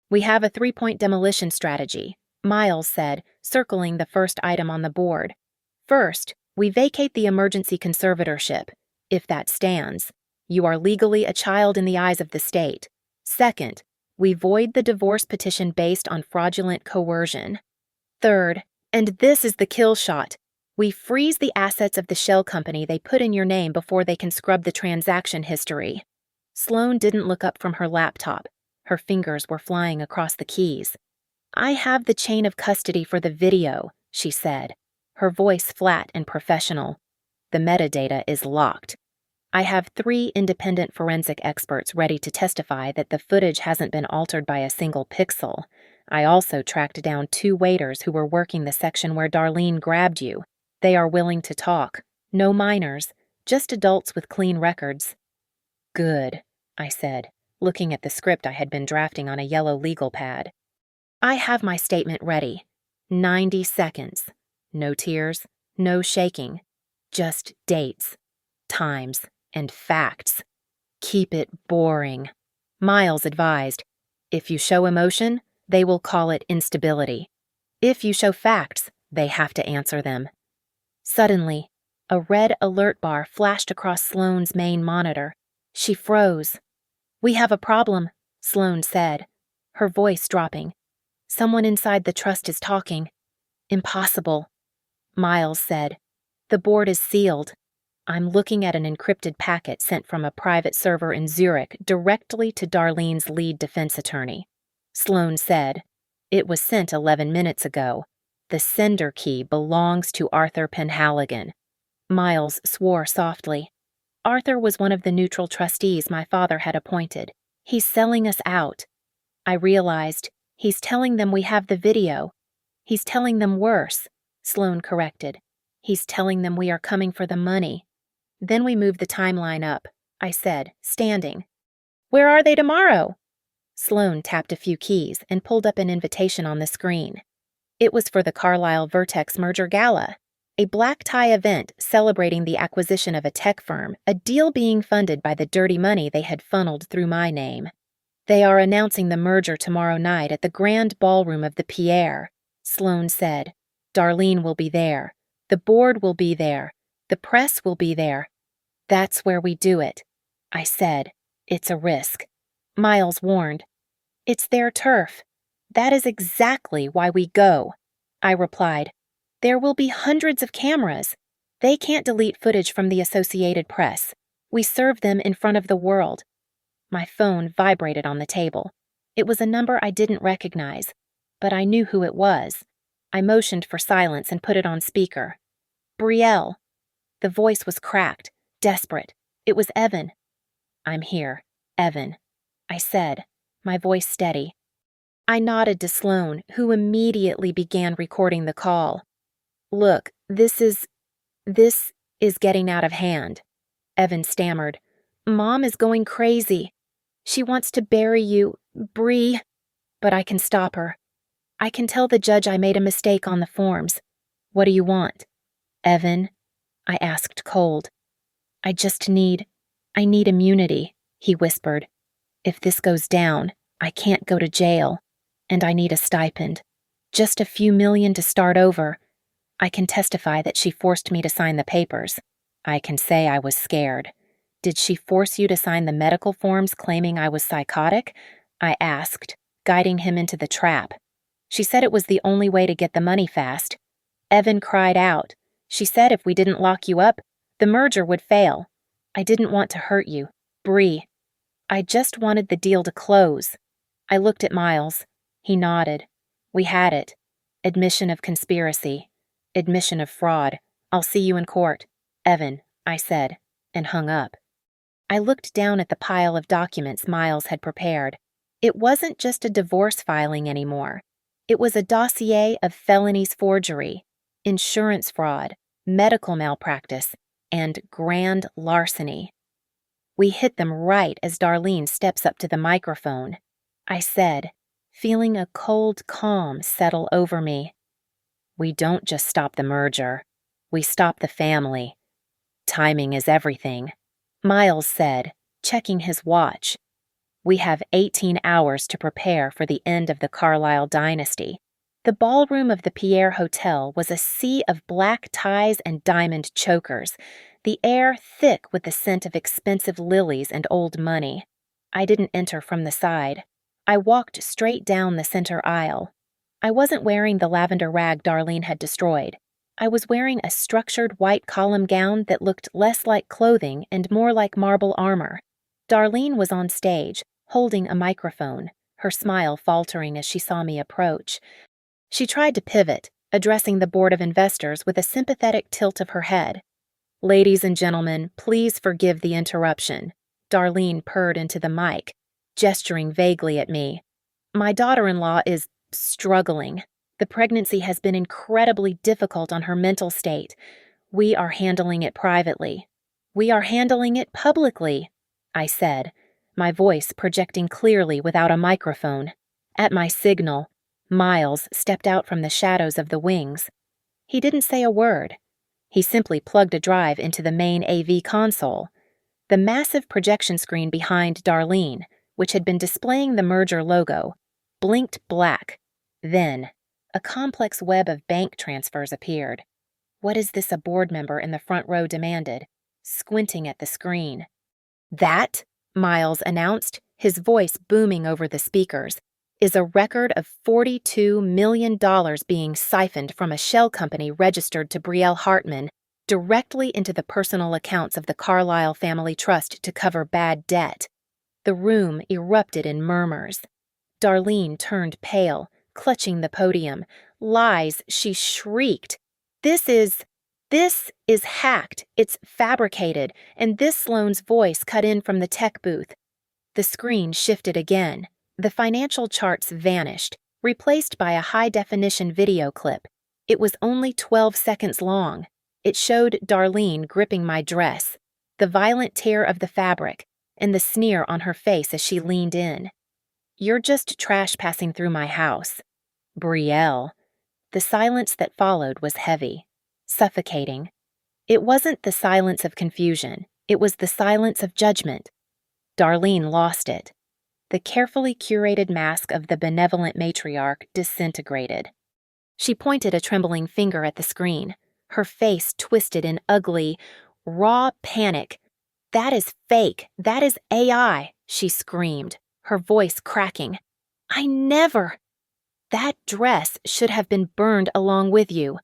We have a 3-point demolition strategy, Miles said, circling the first item on the board. First, we vacate the emergency conservatorship. If that stands, you are legally a child in the eyes of the state. Second, we void the divorce petition based on fraudulent coercion. Third, and this is the kill shot, we freeze the assets of the shell company they put in your name before they can scrub the transaction history. Sloane didn't look up from her laptop. Her fingers were flying across the keys. I have the chain of custody for the video, she said, her voice flat and professional. The metadata is locked. I have 3 independent forensic experts ready to testify that the footage hasn't been altered by a single pixel. I also tracked down 2 waiters who were working the section where Darlene grabbed you. They are willing to talk. No minors, just adults with clean records. Good, I said, looking at the script I had been drafting on a yellow legal pad. I have my statement ready. 90 seconds. No tears, no shaking. Just dates, times, and facts. Keep it boring. Miles advised, if you show emotion, they will call it instability. If you show facts, they have to answer them. Suddenly, a red alert bar flashed across Sloane's main monitor. She froze. We have a problem, Sloane said, her voice dropping. Someone inside the trust is talking. Impossible, Miles said. The board is sealed. I'm looking at an encrypted packet sent from a private server in Zurich directly to Darlene's lead defense attorney. Sloane said, it was sent 11 minutes ago. The sender key belongs to Arthur Penhaligon. Miles swore softly. Arthur was one of the neutral trustees my father had appointed. He's selling us out. I realized, he's telling them we have the video. He's telling them worse, Sloane corrected. He's telling them we are coming for the money. Then we moved the timeline up, I said, standing. Where are they tomorrow? Sloane tapped a few keys and pulled up an invitation on the screen. It was for the Carlyle Vertex Merger Gala, a black tie event celebrating the acquisition of a tech firm, a deal being funded by the dirty money they had funneled through my name. They are announcing the merger tomorrow night at the grand ballroom of the Pierre, Sloane said. Darlene will be there. The board will be there. The press will be there. That's where we do it, I said. It's a risk. Miles warned. It's their turf. That is exactly why we go, I replied. There will be hundreds of cameras. They can't delete footage from the Associated Press. We serve them in front of the world. My phone vibrated on the table. It was a number I didn't recognize, but I knew who it was. I motioned for silence and put it on speaker. Brielle. The voice was cracked, desperate. It was Evan. I'm here, Evan, I said, my voice steady. I nodded to Sloane, who immediately began recording the call. Look, this is getting out of hand, Evan stammered. Mom is going crazy. She wants to bury you, Bree, but I can stop her. I can tell the judge I made a mistake on the forms. What do you want? Evan, I asked cold. I need immunity, he whispered. If this goes down, I can't go to jail, and I need a stipend. Just a few million to start over. I can testify that she forced me to sign the papers. I can say I was scared. Did she force you to sign the medical forms claiming I was psychotic? I asked, guiding him into the trap. She said it was the only way to get the money fast. Evan cried out. She said if we didn't lock you up, the merger would fail. I didn't want to hurt you, Bree. I just wanted the deal to close. I looked at Miles. He nodded. We had it. Admission of conspiracy. Admission of fraud. I'll see you in court. Evan, I said. and hung up. I looked down at the pile of documents Miles had prepared. It wasn't just a divorce filing anymore. It was a dossier of felonies forgery, insurance fraud, medical malpractice, and grand larceny. We hit them right as Darlene steps up to the microphone. I said, feeling a cold calm settle over me. We don't just stop the merger. We stop the family. Timing is everything. Miles said, checking his watch. We have 18 hours to prepare for the end of the Carlyle dynasty. The ballroom of the Pierre Hotel was a sea of black ties and diamond chokers, the air thick with the scent of expensive lilies and old money. I didn't enter from the side. I walked straight down the center aisle. I wasn't wearing the lavender rag Darlene had destroyed. I was wearing a structured white column gown that looked less like clothing and more like marble armor. Darlene was on stage, holding a microphone, her smile faltering as she saw me approach. She tried to pivot, addressing the board of investors with a sympathetic tilt of her head. "Ladies and gentlemen, please forgive the interruption," Darlene purred into the mic, gesturing vaguely at me. "My daughter-in-law is struggling. The pregnancy has been incredibly difficult on her mental state. We are handling it privately. We are handling it publicly," I said, my voice projecting clearly without a microphone. At my signal, Miles stepped out from the shadows of the wings. He didn't say a word. He simply plugged a drive into the main AV console. The massive projection screen behind Darlene, which had been displaying the merger logo, blinked black. Then, a complex web of bank transfers appeared. "What is this?" a board member in the front row demanded, squinting at the screen. "That," Miles announced, his voice booming over the speakers, "is a record of $42 million being siphoned from a shell company registered to Brielle Hartman directly into the personal accounts of the Carlyle Family Trust to cover bad debt." The room erupted in murmurs. Darlene turned pale, clutching the podium. "Lies," she shrieked. This is hacked, it's fabricated," and this Sloane's voice cut in from the tech booth. The screen shifted again. The financial charts vanished, replaced by a high-definition video clip. It was only 12 seconds long. It showed Darlene gripping my dress, the violent tear of the fabric, and the sneer on her face as she leaned in. "You're just trash passing through my house." Brielle. The silence that followed was heavy, suffocating. It wasn't the silence of confusion. It was the silence of judgment. Darlene lost it. The carefully curated mask of the benevolent matriarch disintegrated. She pointed a trembling finger at the screen, her face twisted in ugly, raw panic. "That is fake. That is AI," she screamed, her voice cracking. "I never—" "That dress should have been burned along with you."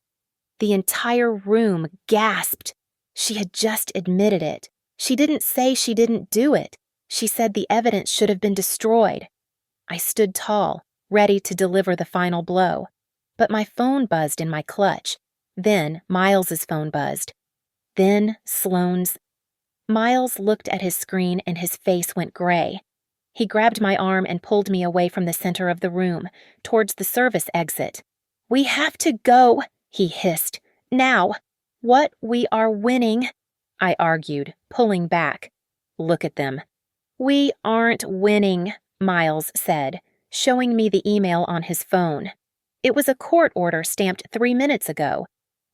The entire room gasped. She had just admitted it. She didn't say she didn't do it. She said the evidence should have been destroyed. I stood tall, ready to deliver the final blow. But my phone buzzed in my clutch. Then Miles's phone buzzed. Then Sloane's. Miles looked at his screen and his face went gray. He grabbed my arm and pulled me away from the center of the room, towards the service exit. "We have to go," he hissed. "Now." "What? We are winning," I argued, pulling back. "Look at them." "We aren't winning," Miles said, showing me the email on his phone. It was a court order stamped 3 minutes ago.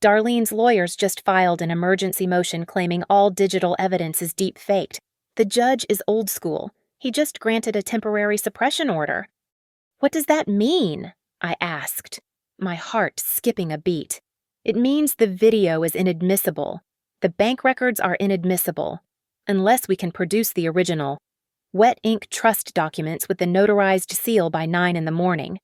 Darlene's lawyers just filed an emergency motion claiming all digital evidence is deep-faked. The judge is old school. He just granted a temporary suppression order. "What does that mean?" I asked, my heart skipping a beat. "It means the video is inadmissible. The bank records are inadmissible. Unless we can produce the original wet ink trust documents with the notarized seal by 9 in the morning.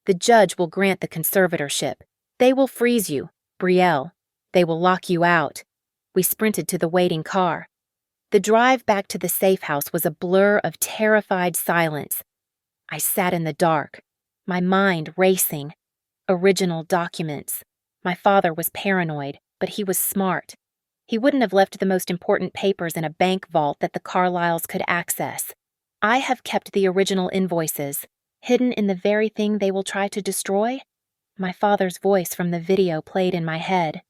The judge will grant the conservatorship. They will freeze you, Brielle. They will lock you out." We sprinted to the waiting car. The drive back to the safe house was a blur of terrified silence. I sat in the dark, my mind racing. Original documents. My father was paranoid, but he was smart. He wouldn't have left the most important papers in a bank vault that the Carlyles could access. I have kept the original invoices, hidden in the very thing they will try to destroy. My father's voice from the video played in my head.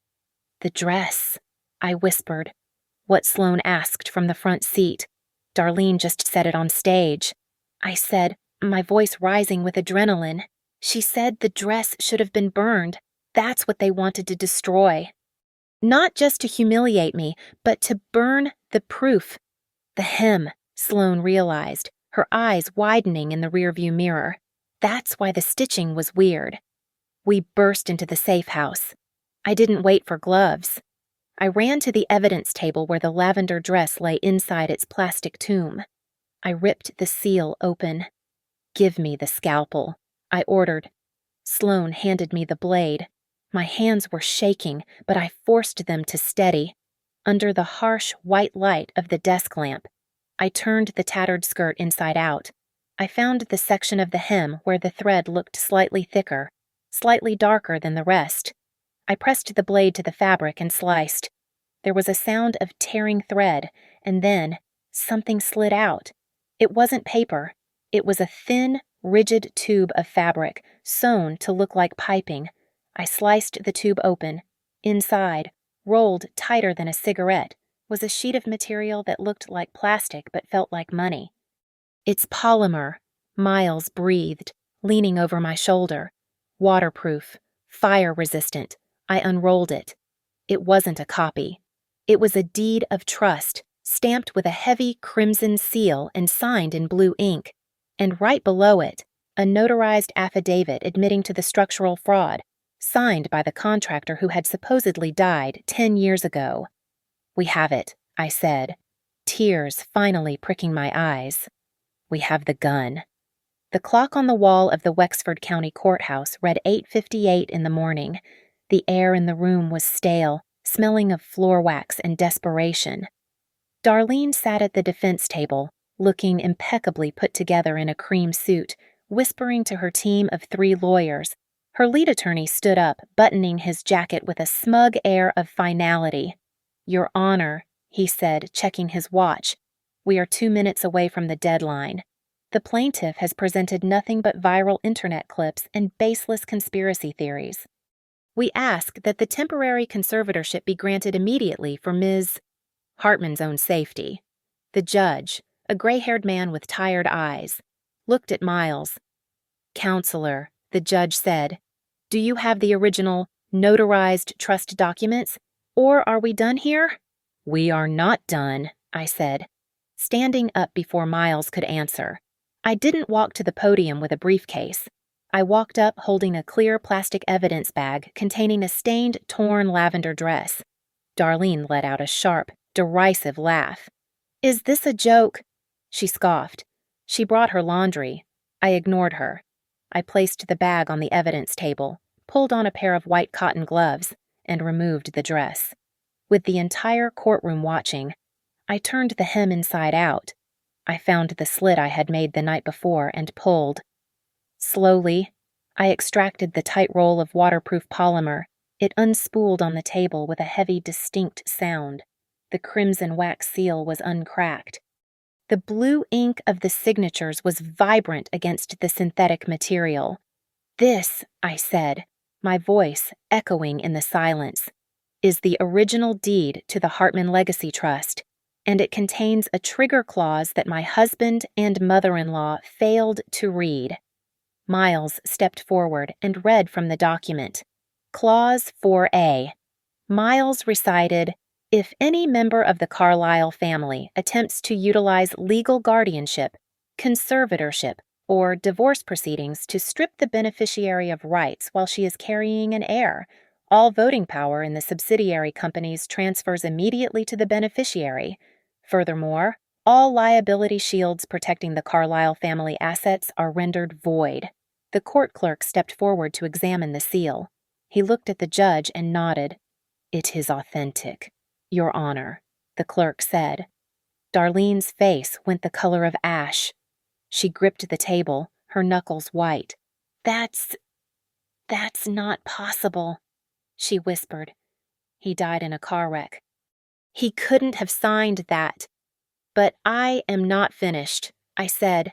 "The dress," I whispered. What Sloane asked from the front seat. "Darlene just said it on stage." I said, my voice rising with adrenaline. "She said the dress should have been burned. That's what they wanted to destroy. Not just to humiliate me, but to burn the proof." The hem, Sloane realized, her eyes widening in the rearview mirror. That's why the stitching was weird. We burst into the safe house. I didn't wait for gloves. I ran to the evidence table where the lavender dress lay inside its plastic tomb. I ripped the seal open. "Give me the scalpel," I ordered. Sloane handed me the blade. My hands were shaking, but I forced them to steady. Under the harsh white light of the desk lamp, I turned the tattered skirt inside out. I found the section of the hem where the thread looked slightly thicker, slightly darker than the rest. I pressed the blade to the fabric and sliced. There was a sound of tearing thread, and then something slid out. It wasn't paper. It was a thin, rigid tube of fabric, sewn to look like piping. I sliced the tube open. Inside, rolled tighter than a cigarette, was a sheet of material that looked like plastic but felt like money. "It's polymer," Miles breathed, leaning over my shoulder. "Waterproof, fire-resistant." I unrolled it. It wasn't a copy. It was a deed of trust, stamped with a heavy crimson seal and signed in blue ink. And right below it, a notarized affidavit admitting to the structural fraud, signed by the contractor who had supposedly died 10 years ago. "We have it," I said, tears finally pricking my eyes. "We have the gun." The clock on the wall of the Wexford County Courthouse read 8:58 in the morning. The air in the room was stale, smelling of floor wax and desperation. Darlene sat at the defense table, looking impeccably put together in a cream suit, whispering to her team of 3 lawyers. Her lead attorney stood up, buttoning his jacket with a smug air of finality. "Your Honor," he said, checking his watch, "we are 2 minutes away from the deadline. The plaintiff has presented nothing but viral internet clips and baseless conspiracy theories. We ask that the temporary conservatorship be granted immediately for Ms. Hartman's own safety." The judge, a gray-haired man with tired eyes, looked at Miles. "Counselor," the judge said, "do you have the original notarized trust documents, or are we done here?" "We are not done," I said, standing up before Miles could answer. I didn't walk to the podium with a briefcase. I walked up holding a clear plastic evidence bag containing a stained, torn lavender dress. Darlene let out a sharp, derisive laugh. "Is this a joke?" She scoffed. She brought her laundry. I ignored her. I placed the bag on the evidence table, pulled on a pair of white cotton gloves, and removed the dress. With the entire courtroom watching, I turned the hem inside out. I found the slit I had made the night before and pulled. Slowly, I extracted the tight roll of waterproof polymer. It unspooled on the table with a heavy, distinct sound. The crimson wax seal was uncracked. The blue ink of the signatures was vibrant against the synthetic material. "This," I said, my voice echoing in the silence, "is the original deed to the Hartman Legacy Trust, and it contains a trigger clause that my husband and mother-in-law failed to read." Miles stepped forward and read from the document. Clause 4A. Miles recited, "If any member of the Carlyle family attempts to utilize legal guardianship, conservatorship, or divorce proceedings to strip the beneficiary of rights while she is carrying an heir, all voting power in the subsidiary companies transfers immediately to the beneficiary. Furthermore, all liability shields protecting the Carlyle family assets are rendered void." The court clerk stepped forward to examine the seal. He looked at the judge and nodded. "It is authentic, Your Honor," the clerk said. Darlene's face went the color of ash. She gripped the table, her knuckles white. That's not possible," she whispered. "He died in a car wreck. He couldn't have signed that. But I am not finished, I said.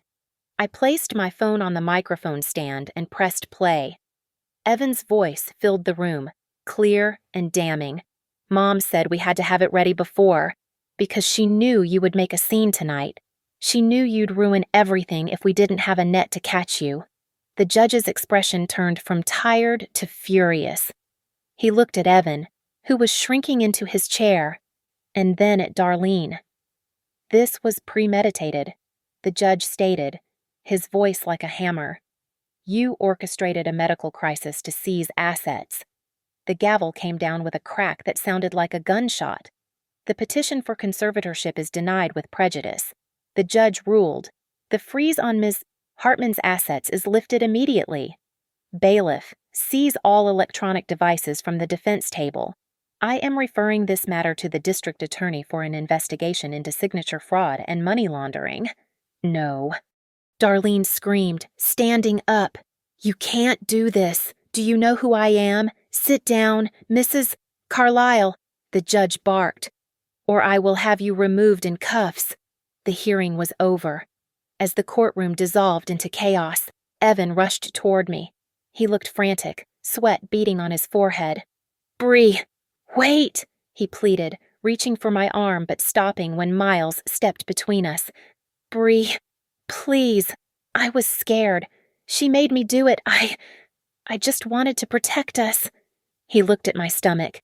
I placed my phone on the microphone stand and pressed play. Evan's voice filled the room, clear and damning. Mom said we had to have it ready before, because she knew you would make a scene tonight. She knew you'd ruin everything if we didn't have a net to catch you. The judge's expression turned from tired to furious. He looked at Evan, who was shrinking into his chair, and then at Darlene. This was premeditated, the judge stated, his voice like a hammer. You orchestrated a medical crisis to seize assets. The gavel came down with a crack that sounded like a gunshot. The petition for conservatorship is denied with prejudice. The judge ruled. The freeze on Ms. Hartman's assets is lifted immediately. Bailiff, seize all electronic devices from the defense table. I am referring this matter to the district attorney for an investigation into signature fraud and money laundering. No. Darlene screamed, standing up. You can't do this. Do you know who I am? Sit down, Mrs. Carlyle, the judge barked, or I will have you removed in cuffs. The hearing was over. As the courtroom dissolved into chaos, Evan rushed toward me. He looked frantic, sweat beading on his forehead. Bree, wait, he pleaded, reaching for my arm but stopping when Miles stepped between us. Bree, please. I was scared. She made me do it. I just wanted to protect us. He looked at my stomach.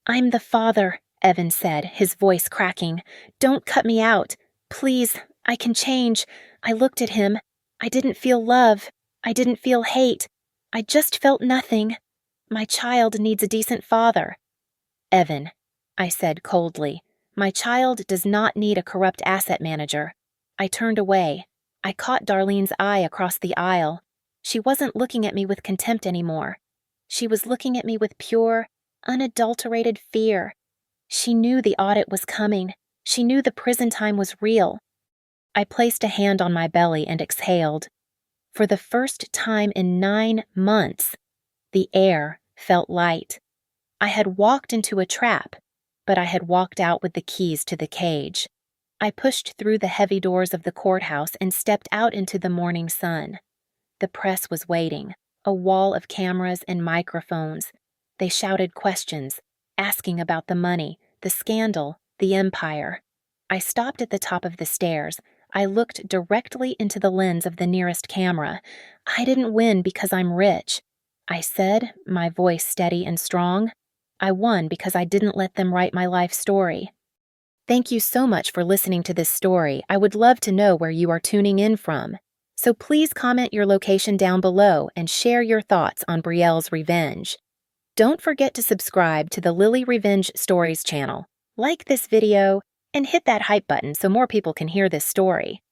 I'm the father, Evan said, his voice cracking. Don't cut me out. Please, I can change. I looked at him. I didn't feel love. I didn't feel hate. I just felt nothing. My child needs a decent father. Evan, I said coldly, my child does not need a corrupt asset manager. I turned away. I caught Darlene's eye across the aisle. She wasn't looking at me with contempt anymore. She was looking at me with pure, unadulterated fear. She knew the audit was coming. She knew the prison time was real. I placed a hand on my belly and exhaled. For the first time in 9 months, the air felt light. I had walked into a trap, but I had walked out with the keys to the cage. I pushed through the heavy doors of the courthouse and stepped out into the morning sun. The press was waiting, a wall of cameras and microphones. They shouted questions, asking about the money, the scandal, the empire. I stopped at the top of the stairs. I looked directly into the lens of the nearest camera. I didn't win because I'm rich. I said, my voice steady and strong. I won because I didn't let them write my life story. Thank you so much for listening to this story. I would love to know where you are tuning in from. So please comment your location down below and share your thoughts on Brielle's revenge. Don't forget to subscribe to the Lily Revenge Stories channel, like this video, and hit that hype button so more people can hear this story.